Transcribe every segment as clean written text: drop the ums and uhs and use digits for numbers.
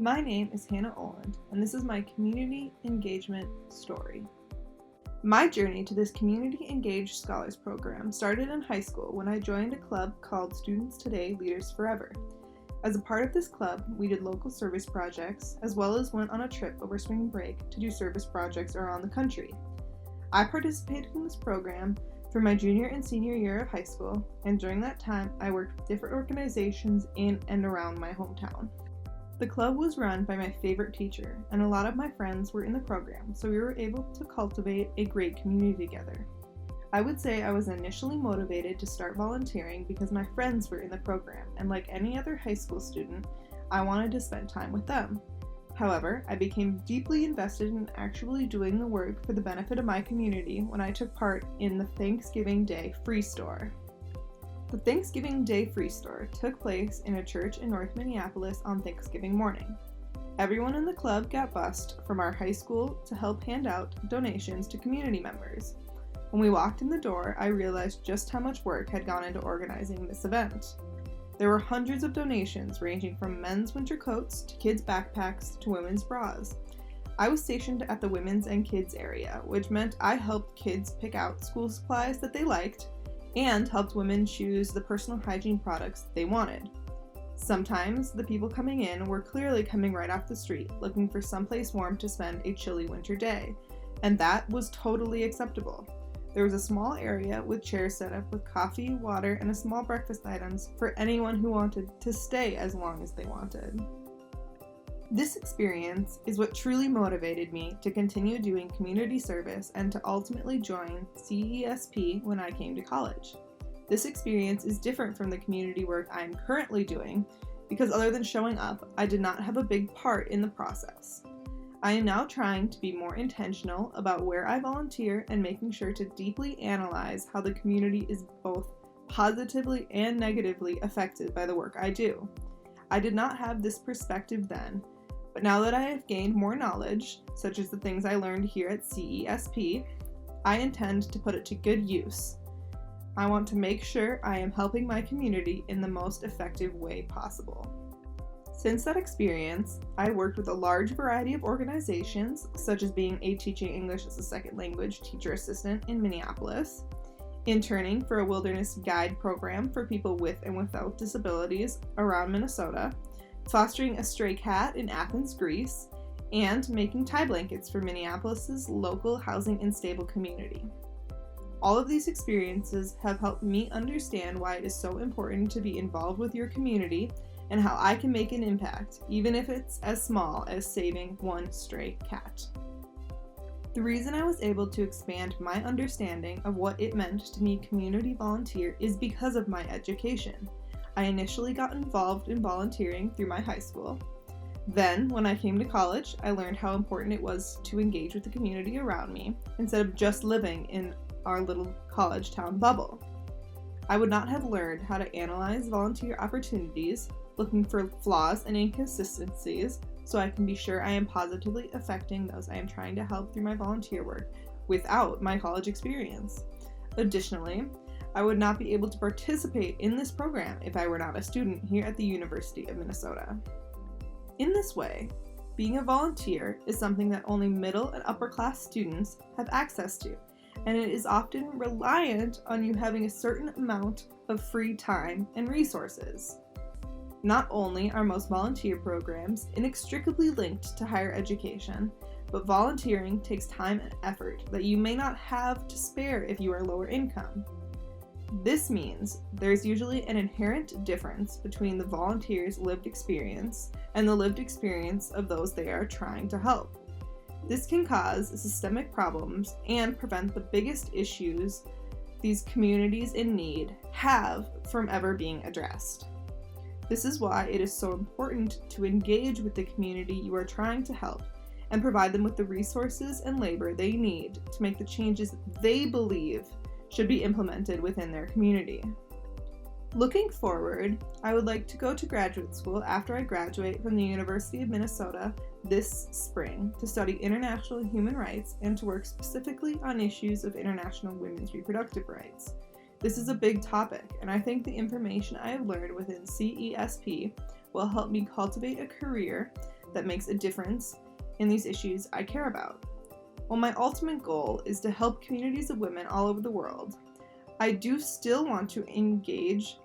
My name is Hannah Olund, and this is my community engagement story. My journey to this Community Engaged Scholars Program started in high school when I joined a club called Students Today, Leaders Forever. As a part of this club, we did local service projects, as well as went on a trip over spring break to do service projects around the country. I participated in this program for my junior and senior year of high school, and during that time, I worked with different organizations in and around my hometown. The club was run by my favorite teacher, and a lot of my friends were in the program, so we were able to cultivate a great community together. I would say I was initially motivated to start volunteering because my friends were in the program, and like any other high school student, I wanted to spend time with them. However, I became deeply invested in actually doing the work for the benefit of my community when I took part in the Thanksgiving Day Free Store. The Thanksgiving Day Free Store took place in a church in North Minneapolis on Thanksgiving morning. Everyone in the club got bused from our high school to help hand out donations to community members. When we walked in the door, I realized just how much work had gone into organizing this event. There were hundreds of donations ranging from men's winter coats to kids' backpacks to women's bras. I was stationed at the women's and kids area, which meant I helped kids pick out school supplies that they liked and helped women choose the personal hygiene products they wanted. Sometimes the people coming in were clearly coming right off the street, looking for someplace warm to spend a chilly winter day, and that was totally acceptable. There was a small area with chairs set up with coffee, water, and a small breakfast items for anyone who wanted to stay as long as they wanted. This experience is what truly motivated me to continue doing community service and to ultimately join CESP when I came to college. This experience is different from the community work I am currently doing because other than showing up, I did not have a big part in the process. I am now trying to be more intentional about where I volunteer and making sure to deeply analyze how the community is both positively and negatively affected by the work I do. I did not have this perspective then, but now that I have gained more knowledge, such as the things I learned here at CESP, I intend to put it to good use. I want to make sure I am helping my community in the most effective way possible. Since that experience, I worked with a large variety of organizations, such as being a Teaching English as a Second Language teacher assistant in Minneapolis, interning for a wilderness guide program for people with and without disabilities around Minnesota, fostering a stray cat in Athens, Greece, and making tie blankets for Minneapolis's local housing and stable community. All of these experiences have helped me understand why it is so important to be involved with your community and how I can make an impact, even if it's as small as saving one stray cat. The reason I was able to expand my understanding of what it meant to be a community volunteer is because of my education. I initially got involved in volunteering through my high school. Then, when I came to college, I learned how important it was to engage with the community around me instead of just living in our little college town bubble. I would not have learned how to analyze volunteer opportunities, looking for flaws and inconsistencies, so I can be sure I am positively affecting those I am trying to help through my volunteer work without my college experience. Additionally, I would not be able to participate in this program if I were not a student here at the University of Minnesota. In this way, being a volunteer is something that only middle and upper class students have access to, and it is often reliant on you having a certain amount of free time and resources. Not only are most volunteer programs inextricably linked to higher education, but volunteering takes time and effort that you may not have to spare if you are lower income. This means there's usually an inherent difference between the volunteer's lived experience and the lived experience of those they are trying to help. This can cause systemic problems and prevent the biggest issues these communities in need have from ever being addressed. This is why it is so important to engage with the community you are trying to help and provide them with the resources and labor they need to make the changes they believe should be implemented within their community. Looking forward, I would like to go to graduate school after I graduate from the University of Minnesota this spring to study international human rights and to work specifically on issues of international women's reproductive rights. This is a big topic, and I think the information I have learned within CESP will help me cultivate a career that makes a difference in these issues I care about. While my ultimate goal is to help communities of women all over the world, I do still want to engage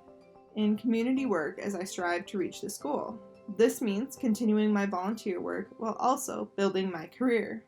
in community work as I strive to reach this goal. This means continuing my volunteer work while also building my career.